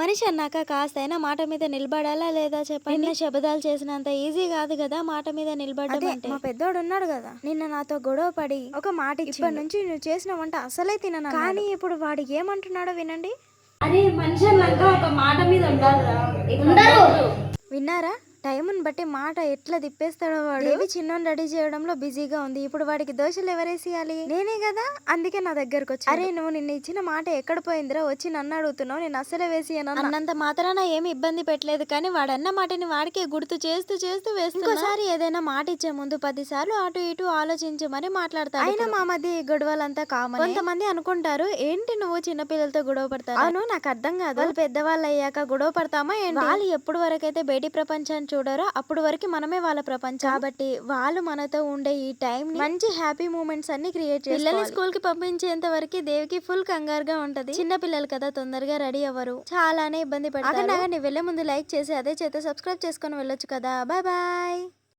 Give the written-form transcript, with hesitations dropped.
మనిషి అన్నాక కాస్తైనా మాట మీద నిలబడాలా లేదా చెప్పండి. నిన్న శబదాలు చేసినంత ఈజీ కాదు కదా మాట మీద నిలబడడం అంటే. మా పెద్దోడు ఉన్నాడు కదా, నిన్న నాతో గొడవ పడి ఒక మాట ఇప్పటి నుంచి నువ్వు చేసిన వంట అసలే తినను, కానీ ఇప్పుడు వాడు ఏమంటున్నాడో వినండి. అరే మనిషి అన్నాక ఒక మాట మీద ఉండాలి. విన్నారా? టైంని బట్టి మాట ఎట్లా తిప్పేస్తాడో వాడు. దేవి చిన్నోని రెడీ చేయడంలో బిజీగా ఉంది. ఇప్పుడు వాడికి దోశలు ఎవరేసేయాలి? నేనే కదా, అందుకే నా దగ్గరకు వచ్చి, అరే నువ్వు నిన్న ఇచ్చిన మాట ఎక్కడ పోయిందిరా, వచ్చి నన్ను అడుగుతున్నావు, నేను అసలే వేసియను అన్నంత మాత్రాన ఏమి ఇబ్బంది పెట్టలేదు, కానీ వాడన్న మాటని వాడికే గుర్తు చేస్తూ చేస్తూ వేస్తూ. ఇంకోసారి ఏదైనా మాట ఇచ్చే ముందు 10 సార్లు అటు ఇటు ఆలోచించి మరి మాట్లాడతారు. అయినా మా మధ్య ఈ గొడవలంతా కామన్. కొంతమంది అనుకుంటారు ఏంటి నువ్వు చిన్నపిల్లలతో గొడవ పడతావు. అవును, నాకు అర్థం కాదు, వాళ్ళు పెద్దవాళ్ళు అయ్యాక గొడవ పడతామా ఏంటి? వాళ్ళు ఎప్పుడు వరకైతే బయటి ప్రపంచాన్ని చూడరో అప్పుడు వరకు మనమే వాళ్ళ ప్రపంచం. కాబట్టి వాళ్ళు మనతో ఉండే ఈ టైం మంచి హ్యాపీ మూమెంట్స్ అన్ని క్రియేట్ చేయాలి. పిల్లల్ని స్కూల్ కి పంపించేంత వరకు దేవికి ఫుల్ కంగారుగా ఉంటది. చిన్న పిల్లలు కదా, తొందరగా రెడీ అవ్వరు, చాలానే ఇబ్బంది పడతారు. నువ్వు వెళ్లే ముందు లైక్ చేసి అదే చేత సబ్స్క్రైబ్ చేసుకొని వెళ్ళొచ్చు కదా. Bye bye.